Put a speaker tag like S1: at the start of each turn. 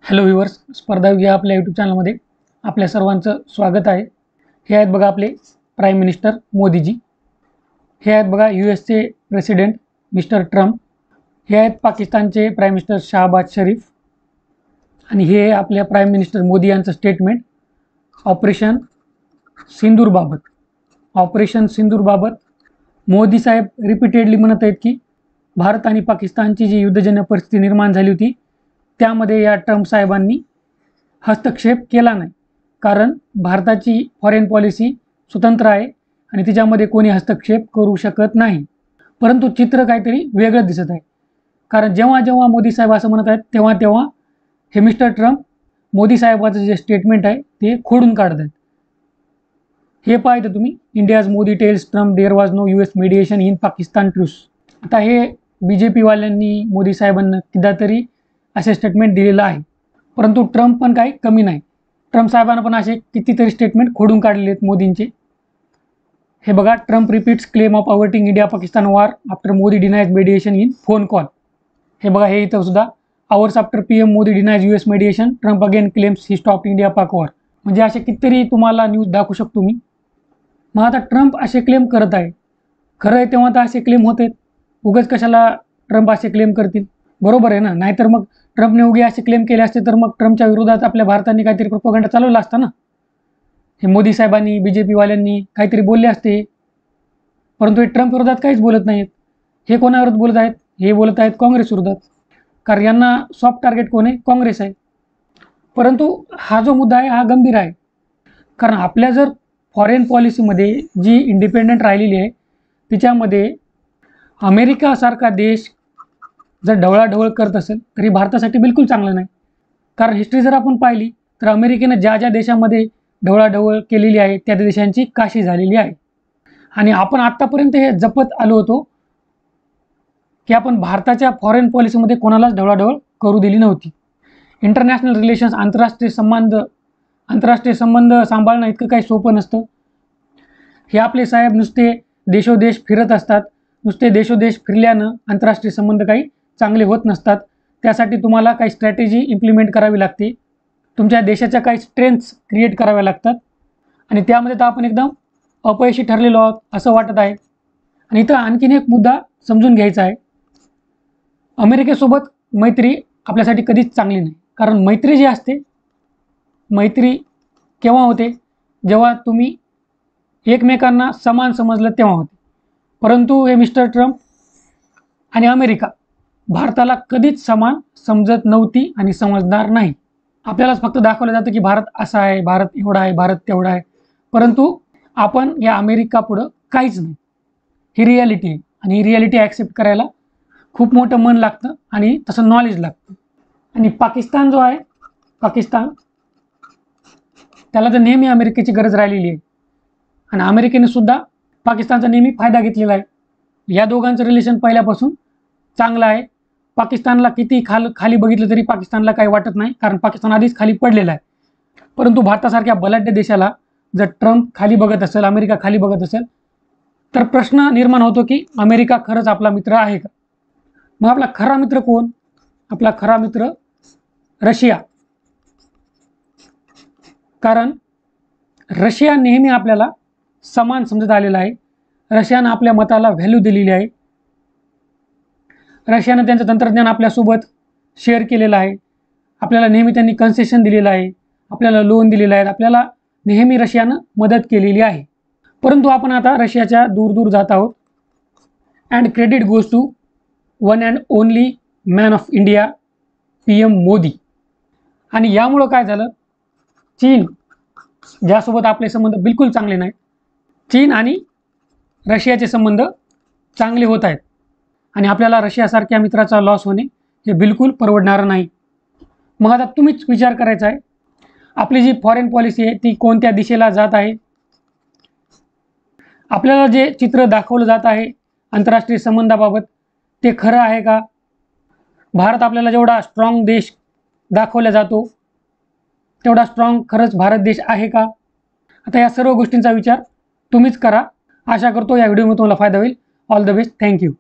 S1: Hello viewers, स्पर्धा या आपल्या यूट्यूब चॅनलमध्ये आपल्या सर्वांचं स्वागत आहे. हे आहेत बघा आपले प्राईम मिनिस्टर मोदीजी. हे आहेत बघा यूएसचे प्रेसिडेंट मिस्टर ट्रम्प. हे आहेत पाकिस्तानचे प्राईम मिनिस्टर शहबाज शरीफ. आणि हे आपल्या प्राईम मिनिस्टर मोदी यांचं स्टेटमेंट ऑपरेशन सिंदूरबाबत. ऑपरेशन सिंदूरबाबत मोदी साहेब रिपीटेडली म्हणत आहेत की भारत आणि पाकिस्तानची जी युद्धजन्य परिस्थिती निर्माण झाली होती त्यामध्ये या ट्रम्प साहेबांनी हस्तक्षेप केला नाही, कारण भारताची फॉरेन पॉलिसी स्वतंत्र आहे आणि तिच्यामध्ये कोणी हस्तक्षेप करू शकत नाही. परंतु चित्र काहीतरी वेगळं दिसत आहे, कारण जेव्हा जेव्हा मोदी साहेब असं म्हणत आहेत तेव्हा तेव्हा हे मिस्टर ट्रम्प मोदी साहेबाचं जे स्टेटमेंट आहे ते खोडून काढत आहेत. हे पाहिजे तुम्ही, India's Modi tells Trump there was no US mediation in Pakistan truce. आता हे BJP वाल्यांनी मोदी साहेबांना किदा तरी असे स्टेटमेंट दिलेलं आहे, परंतु ट्रम्प पण काही कमी नाही. ट्रम्प साहेबांना पण असे कितीतरी स्टेटमेंट खोडून काढलेले आहेत मोदींचे. हे बघा, Trump repeats claim of averting India Pakistan war after Modi denies mediation in phone call. हे बघा, हे इथं सुद्धा hours after PM Modi denies US mediation Trump again claims he stop India Pak war. म्हणजे असे कितीतरी तुम्हाला न्यूज दाखवू शकतो मी. मग आता ट्रम्प असे क्लेम करत आहे, खरं आहे तेव्हा तर असे क्लेम होते, उगाच कशाला ट्रम्प असे क्लेम करतील? बरोबर आहे ना? नाहीतर मग ट्रम्पने उगे असे क्लेम केले असते तर मग ट्रम्पच्या विरोधात आपल्या भारताने काहीतरी प्रोपगंडा चालवला असता ना. हे मोदी साहेबांनी BJP वाल्यांनी काहीतरी बोलले असते, परंतु हे ट्रम्प विरोधात काहीच बोलत नाहीत. हे कोणाविरोधात बोलत आहेत? हे बोलत आहेत काँग्रेस विरोधात, कारण यांना सॉफ्ट टार्गेट कोण आहे? काँग्रेस आहे. परंतु हा जो मुद्दा आहे हा गंभीर आहे, कारण आपल्या जर फॉरेन पॉलिसीमध्ये जी इंडिपेंडंट राहिलेली आहे तिच्यामध्ये अमेरिकासारखा देश जर ढवळाढवळ करत असेल तरी भारतासाठी बिलकुल चांगलं नाही. कारण हिस्ट्री जर आपण पाहिली तर अमेरिकेनं ज्या ज्या देशामध्ये ढवळाढवळ केलेली आहे त्या देशांची काशी झालेली आहे. आणि आपण आत्तापर्यंत हे जपत आलो होतो की आपण भारताच्या फॉरेन पॉलिसीमध्ये कोणालाच ढवळाढवळ करू दिली नव्हती. इंटरनॅशनल रिलेशन्स, आंतरराष्ट्रीय संबंध सांभाळणं इतकं काही सोपं नसतं. हे आपले साहेब नुसते देशोदेश फिरत असतात. नुसते देशोदेश फिरल्यानं आंतरराष्ट्रीय संबंध काही चांगले होत नसतात. त्यासाठी तुम्हाला काही स्ट्रॅटेजी इम्प्लिमेंट करावी लागते, तुमच्या देशाच्या काही स्ट्रेंथ्स क्रिएट कराव्या लागतात, आणि त्यामध्ये तर आपण एकदम अपयशी ठरलेलो आहोत असं वाटत आहे. आणि इथं आणखीन एक मुद्दा समजून घ्यायचा आहे. अमेरिकेसोबत मैत्री आपल्यासाठी कधीच चांगली नाही, कारण मैत्री जी असते, मैत्री केव्हा होते? जेव्हा तुम्ही एकमेकांना समान समजलं तेव्हा होते. परंतु हे मिस्टर ट्रम्प आणि अमेरिका भारताला कधीच समान समजत नव्हती आणि समजणार नाही. आपल्यालाच फक्त दाखवलं जातं की भारत असा आहे, भारत एवढा आहे, भारत तेवढा आहे, परंतु आपण या अमेरिका पुढं काहीच नाही. ही रियालिटी आहे, आणि ही रियालिटी ॲक्सेप्ट करायला खूप मोठं मन लागतं आणि तसं नॉलेज लागतं. आणि पाकिस्तान जो आहे, पाकिस्तान, त्याला तर नेहमी अमेरिकेची गरज राहिलेली आहे, आणि अमेरिकेने सुद्धा पाकिस्तानचा नेहमी फायदा घेतलेला आहे. या दोघांचं रिलेशन पहिल्यापासून चांगलं आहे. पाकिस्तानला किती खाली बघितलं तरी पाकिस्तानला काही वाटत नाही, कारण पाकिस्तान आधीच खाली पडलेला आहे. परंतु भारतासारख्या बलाढ्य देशाला जर ट्रम्प खाली बघत असेल, अमेरिका खाली बघत असेल, तर प्रश्न निर्माण होतो की अमेरिका खरंच आपला मित्र आहे का? मग आपला खरा मित्र कोण? आपला खरा मित्र रशिया. कारण रशिया नेहमी आपल्याला समान समजत आलेला आहे. रशियानं आपल्या मताला व्हॅल्यू दिलेली आहे. रशियानं त्यांचं तंत्रज्ञान आपल्यासोबत शेअर केलेलं आहे. आपल्याला नेहमी त्यांनी कन्सेशन दिलेलं आहे, आपल्याला लोन दिलेलं आहे, आपल्याला नेहमी रशियानं मदत केलेली आहे. परंतु आपण आता रशियाच्या दूर दूर जात आहोत. And credit goes to one and only man of India, PM Modi. आणि यामुळं काय झालं? चीन, ज्यासोबत आपले संबंध बिलकुल चांगले नाहीत, चीन आणि रशियाचे संबंध चांगले होत आहेत, आणि आपल्याला रशियासारख्या मित्राचा लॉस होणे हे बिलकुल परवडणारं नाही. मग आता तुम्हीच विचार करायचा आहे, आपली जी फॉरेन पॉलिसी आहे ती कोणत्या दिशेला जात आहे? आपल्याला जे चित्र दाखवलं जात आहे आंतरराष्ट्रीय संबंधाबाबत ते खरं आहे का? भारत आपल्याला जेवढा स्ट्रॉंग देश दाखवला जातो तेवढा स्ट्रॉंग खरंच भारत देश आहे का? आता या सर्व गोष्टींचा विचार तुम्हीच करा. आशा करतो या व्हिडिओमध्ये तुम्हाला फायदा होईल. All the best. थँक्यू.